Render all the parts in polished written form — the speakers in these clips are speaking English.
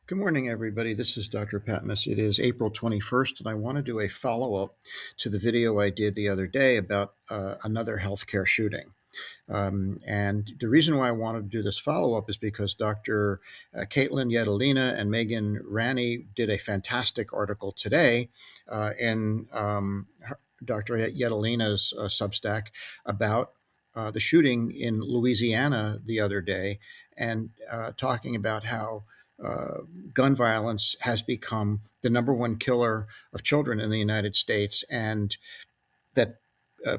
Good morning, everybody. This is Dr. Patmos. It is April 21st, and I want to do a follow-up to the video I did the other day about another healthcare shooting. And the reason why I wanted to do this follow-up is because Dr. Caitlin Yedalina and Megan Rani did a fantastic article today in Dr. Yedalina's Substack about the shooting in Louisiana the other day, and talking about how gun violence has become the number one killer of children in the United States, and that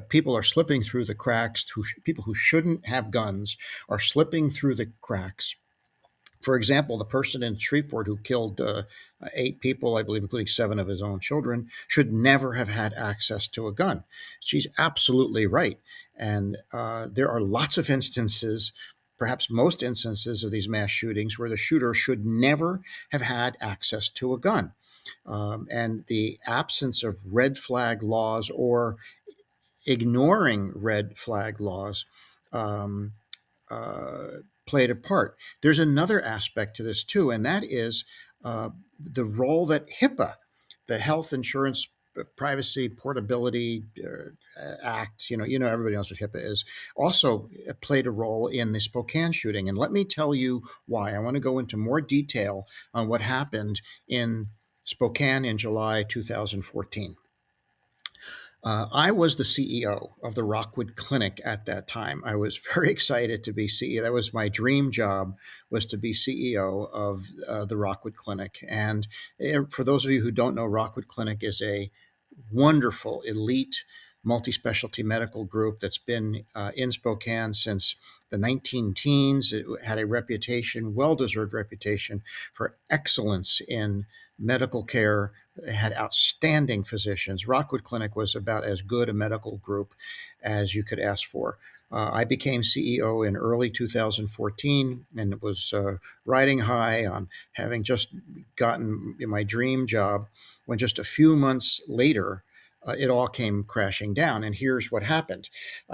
people are slipping through the cracks. People who shouldn't have guns are slipping through the cracks. For example, the person in Shreveport who killed 8 people, I believe, including 7 of his own children, should never have had access to a gun. She's absolutely right. And there are lots of instances, perhaps most instances of these mass shootings, where the shooter should never have had access to a gun. And the absence of red flag laws or ignoring red flag laws um, played a part. There's another aspect to this too, and that is the role that HIPAA, the Health Insurance Privacy Portability Act, everybody knows what HIPAA is, also played a role in the Spokane shooting. And let me tell you why. I want to go into more detail on what happened in Spokane in July 2014. I was the CEO of the Rockwood Clinic at that time. I was very excited to be CEO. That was my dream job, was to be CEO of the Rockwood Clinic. And for those of you who don't know, Rockwood Clinic is a wonderful, elite, multi-specialty medical group that's been in Spokane since the 19 teens. It had a reputation, well-deserved reputation, for excellence in medical care. It had outstanding physicians. Rockwood Clinic was about as good a medical group as you could ask for. I became CEO in early 2014 and was riding high on having just gotten my dream job when just a few months later, it all came crashing down. And here's what happened.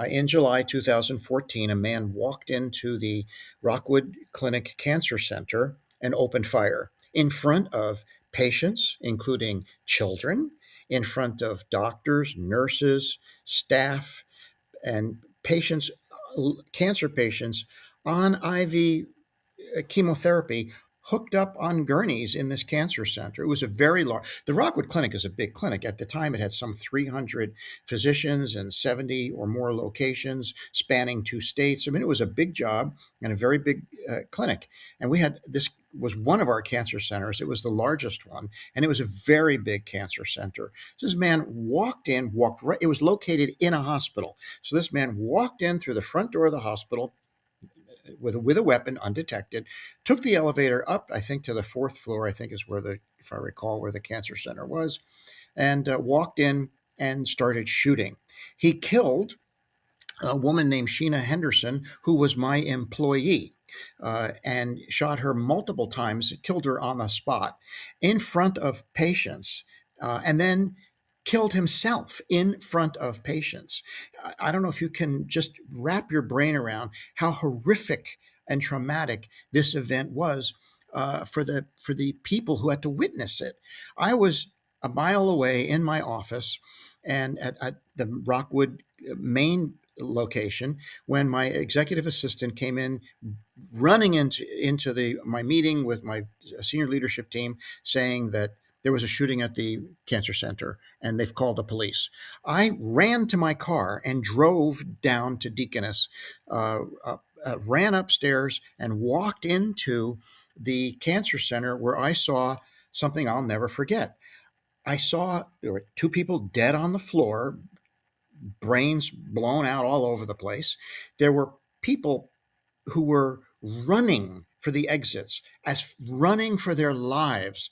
In July 2014, a man walked into the Rockwood Clinic Cancer Center and opened fire in front of patients, including children, in front of doctors, nurses, staff, and patients, cancer patients on IV chemotherapy, hooked up on gurneys in this cancer center. It was a very large, the Rockwood Clinic is a big clinic. At the time, it had some 300 physicians and 70 or more locations spanning 2 states. I mean, it was a big job and a very big clinic. And this was one of our cancer centers. It was the largest one, and it was a very big cancer center. So this man walked right, it was located in a hospital. So this man walked in through the front door of the hospital, with a weapon, undetected, took the elevator up, I think, to the 4th floor, I think is if I recall, where the cancer center was, and walked in and started shooting. He killed a woman named Sheena Henderson, who was my employee, and shot her multiple times, killed her on the spot in front of patients, and then killed himself in front of patients. I don't know if you can just wrap your brain around how horrific and traumatic this event was for the people who had to witness it. I was a mile away in my office, and at the Rockwood main location, when my executive assistant came in, running into my meeting with my senior leadership team, saying that there was a shooting at the cancer center and they've called the police. I ran to my car and drove down to Deaconess, ran upstairs and walked into the cancer center, where I saw something I'll never forget. I saw there were 2 people dead on the floor, brains blown out all over the place. There were people who were running for the exits, as running for their lives.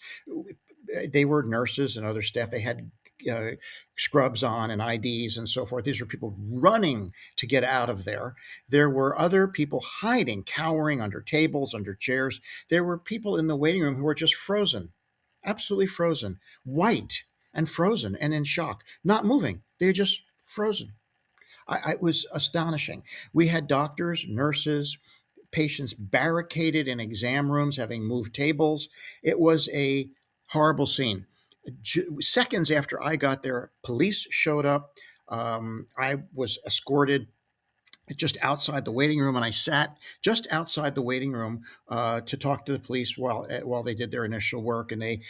They were nurses and other staff. They had scrubs on and IDs and so forth. These were people running to get out of there. There were other people hiding, cowering under tables, under chairs. There were people in the waiting room who were just frozen, absolutely frozen, white and frozen and in shock, not moving. They were just frozen. It was astonishing. We had doctors, nurses, patients barricaded in exam rooms, having moved tables. It was a horrible scene. Seconds after I got there, police showed up. I was escorted just outside the waiting room, and I sat just outside the waiting room to talk to the police while they did their initial work, and they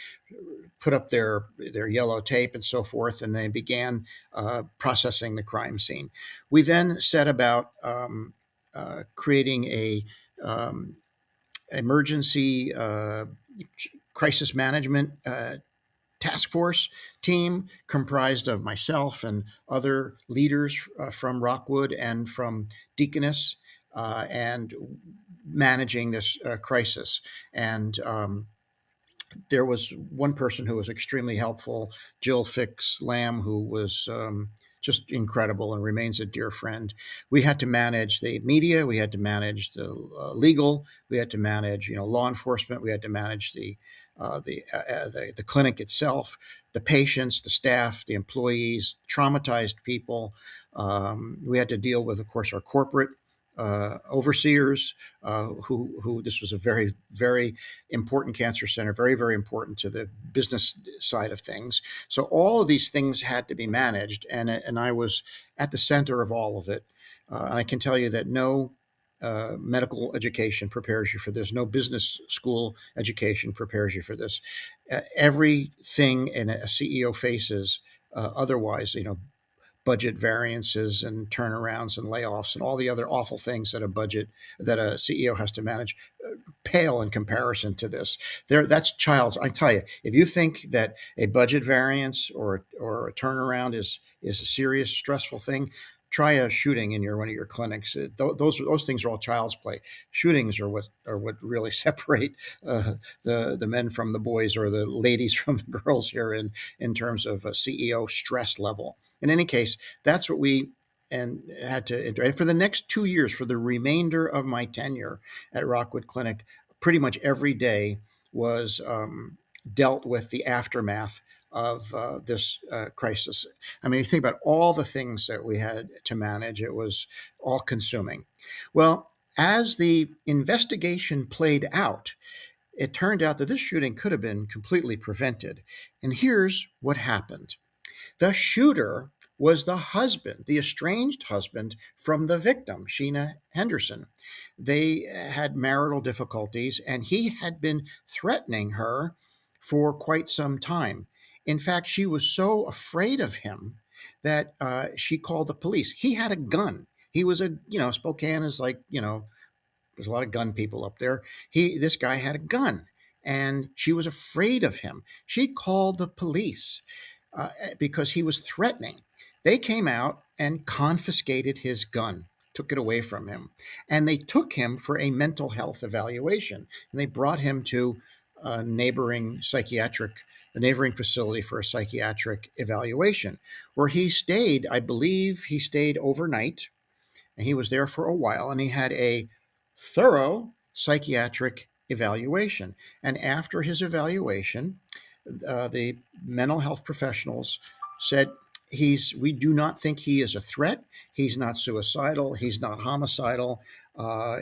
put up their yellow tape and so forth, and they began processing the crime scene. We then set about creating a um, emergency crisis management task force team comprised of myself and other leaders from Rockwood and from Deaconess, and managing this crisis. And there was one person who was extremely helpful, Jill Fix Lamb, who was just incredible and remains a dear friend. We had to manage the media, we had to manage the legal, we had to manage law enforcement, we had to manage the clinic itself, the patients, the staff, the employees, traumatized people. We had to deal with, of course, our corporate overseers, who this was a very, very important cancer center, very, very important to the business side of things. So all of these things had to be managed, and I was at the center of all of it. And I can tell you that no medical education prepares you for this. No business school education prepares you for this. Everything a CEO faces, otherwise, budget variances and turnarounds and layoffs and all the other awful things that a CEO has to manage, pale in comparison to this. That's child's. I tell you, if you think that a budget variance or a turnaround is a serious stressful thing, try a shooting in one of your clinics. Those things are all child's play. Shootings are what really separate the men from the boys, or the ladies from the girls here in terms of a CEO stress level. In any case, that's what we and had to. And for the next 2 years, for the remainder of my tenure at Rockwood Clinic, pretty much every day was dealt with the aftermath of this crisis. I mean, you think about all the things that we had to manage, it was all consuming. Well, as the investigation played out, it turned out that this shooting could have been completely prevented. And here's what happened. The shooter was the husband, the estranged husband from the victim, Sheena Henderson. They had marital difficulties, and he had been threatening her for quite some time. In fact, she was so afraid of him that she called the police. He had a gun. He was Spokane is like, there's a lot of gun people up there. This guy had a gun, and she was afraid of him. She called the police because he was threatening. They came out and confiscated his gun, took it away from him, and they took him for a mental health evaluation. And they brought him to a neighboring facility for a psychiatric evaluation, where he stayed. I believe he stayed overnight, and he was there for a while, and he had a thorough psychiatric evaluation. And after his evaluation, the mental health professionals said, we do not think he is a threat. He's not suicidal. He's not homicidal.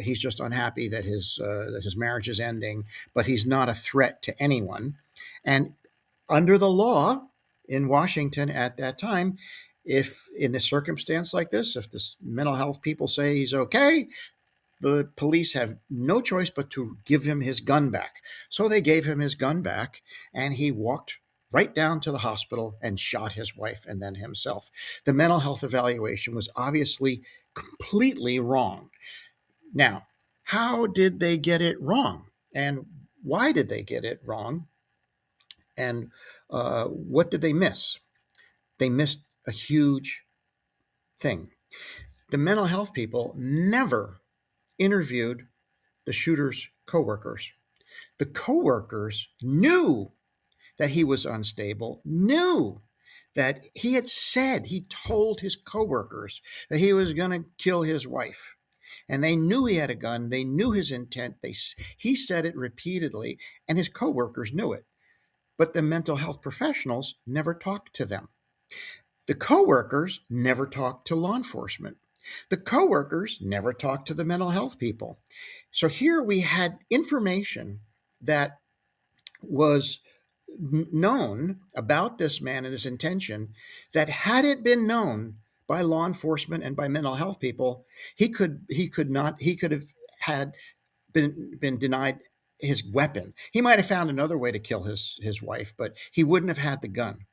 He's just unhappy that his marriage is ending, but he's not a threat to anyone. And under the law in Washington at that time, if in a circumstance like this, if the mental health people say he's okay, the police have no choice but to give him his gun back. So they gave him his gun back, and he walked right down to the hospital and shot his wife and then himself. The mental health evaluation was obviously completely wrong. Now, how did they get it wrong? And why did they get it wrong? And what did they miss? They missed a huge thing. The mental health people never interviewed the shooter's coworkers. The coworkers knew that he was unstable, knew that he told his coworkers that he was going to kill his wife. And they knew he had a gun. They knew his intent. He said it repeatedly, and his coworkers knew it. But the mental health professionals never talked to them. The coworkers never talked to law enforcement. The coworkers never talked to the mental health people. So here we had information that was known about this man and his intention, that had it been known by law enforcement and by mental health people, he could have had been denied his weapon. He might have found another way to kill his wife, but he wouldn't have had the gun.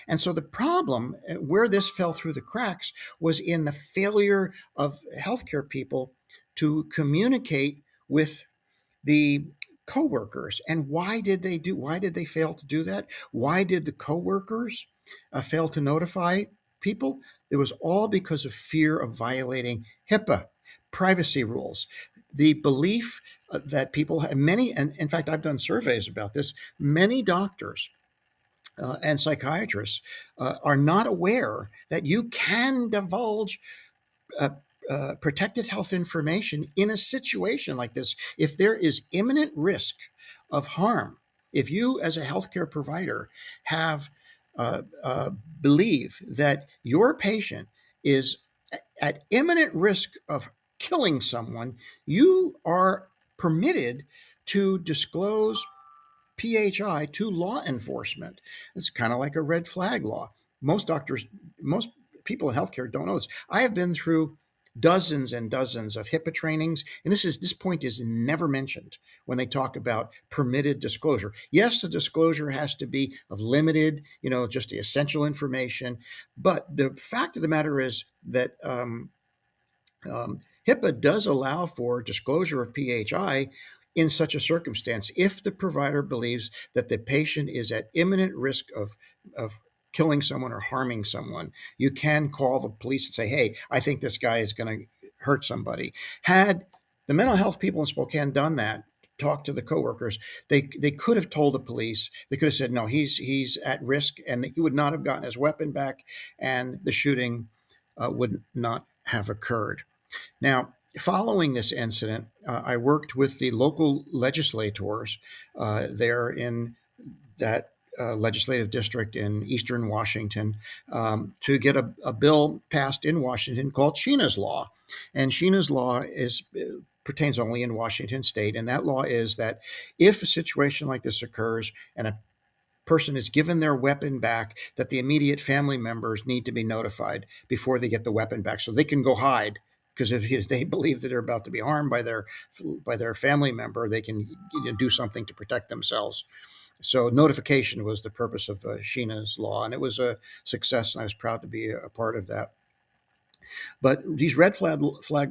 And so the problem, where this fell through the cracks, was in the failure of healthcare people to communicate with the coworkers. And why did they fail to do that? Why did the coworkers fail to notify people? It was all because of fear of violating HIPAA privacy rules. The belief that people have, many, and in fact I've done surveys about this, many doctors and psychiatrists are not aware that you can divulge uh, protected health information in a situation like this. If there is imminent risk of harm, if you as a healthcare provider have uh, uh, believe that your patient is at imminent risk of killing someone, you are permitted to disclose PHI to law enforcement. It's kind of like a red flag law. Most people in healthcare don't know this. I have been through dozens and dozens of HIPAA trainings, and this point is never mentioned when they talk about permitted disclosure. Yes, the disclosure has to be of limited, just the essential information. But the fact of the matter is that HIPAA does allow for disclosure of PHI in such a circumstance if the provider believes that the patient is at imminent risk of killing someone or harming someone. You can call the police and say, hey, I think this guy is going to hurt somebody. Had the mental health people in Spokane done that, talk to the coworkers, they could have told the police. They could have said, no, he's at risk, and he would not have gotten his weapon back, and the shooting would not have occurred. Now, following this incident, I worked with the local legislators there in that legislative district in eastern Washington to get a bill passed in Washington called Sheena's Law. And Sheena's Law pertains only in Washington state. And that law is that if a situation like this occurs and a person is given their weapon back, that the immediate family members need to be notified before they get the weapon back so they can go hide. Because if they believe that they're about to be harmed by their family member, they can do something to protect themselves. So notification was the purpose of Sheena's Law, and it was a success, and I was proud to be a part of that. But these red flag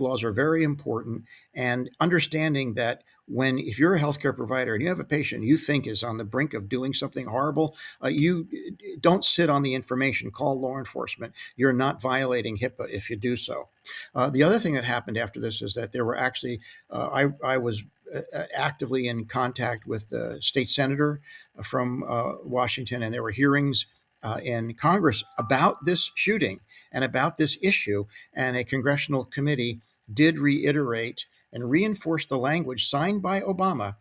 laws are very important, and understanding that if you're a healthcare provider and you have a patient you think is on the brink of doing something horrible, you don't sit on the information. Call law enforcement. You're not violating HIPAA if you do so. The other thing that happened after this is that there were actually, I was actively in contact with the state senator from Washington, and there were hearings in Congress about this shooting and about this issue, and a congressional committee did reiterate and reinforce the language signed by Obama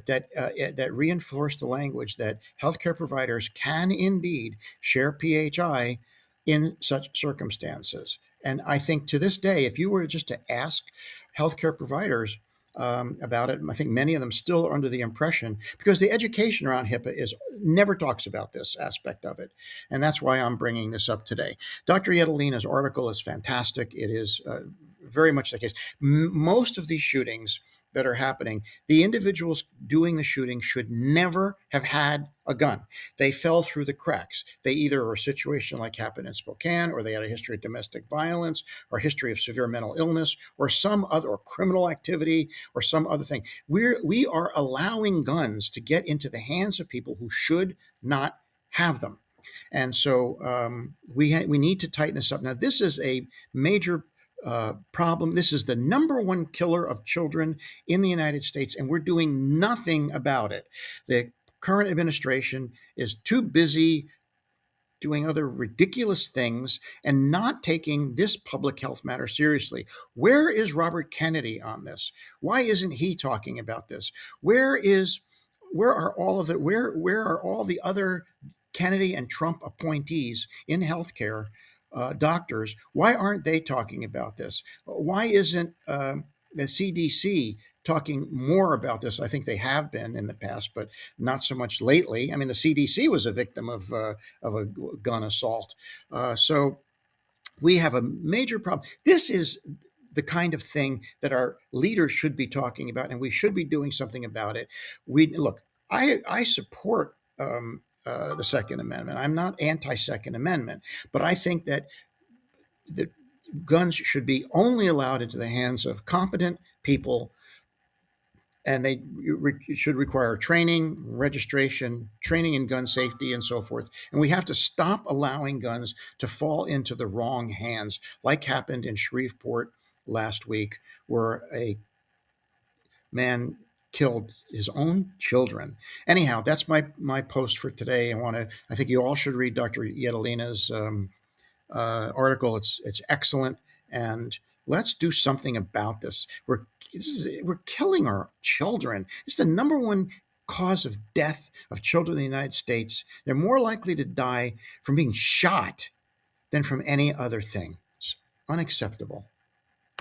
that reinforced the language that healthcare providers can indeed share PHI in such circumstances. And I think to this day, if you were just to ask healthcare providers about it, I think many of them still are under the impression, because the education around HIPAA is never talks about this aspect of it, and that's why I'm bringing this up today. Dr. Yedalina's article is fantastic. It is very much the case. Most of these shootings that are happening, the individuals doing the shooting should never have had a gun. They fell through the cracks. They either were a situation like happened in Spokane, or they had a history of domestic violence, or a history of severe mental illness, or some other, or criminal activity, or some other thing. We are allowing guns to get into the hands of people who should not have them. And so we need to tighten this up. Now, this is a major problem. This is the number one killer of children in the United States, and we're doing nothing about it. The current administration is too busy doing other ridiculous things and not taking this public health matter seriously. Where is Robert Kennedy on this? Why isn't he talking about this? Where are all the other Kennedy and Trump appointees in healthcare doctors, why aren't they talking about this? Why isn't the CDC talking more about this? I think they have been in the past, but not so much lately. I mean, the CDC was a victim of a gun assault. So we have a major problem. This is the kind of thing that our leaders should be talking about, and we should be doing something about it. We look. I support the Second Amendment. I'm not anti-Second Amendment, but I think that guns should be only allowed into the hands of competent people, and they should require training, registration, training in gun safety, and so forth. And we have to stop allowing guns to fall into the wrong hands, like happened in Shreveport last week, where a man killed his own children. Anyhow, that's my post for today. I think you all should read Dr. Yedalina's article. It's excellent, and let's do something about this. We're killing our children. It's the number one cause of death of children in the United States. They're more likely to die from being shot than from any other thing. It's unacceptable.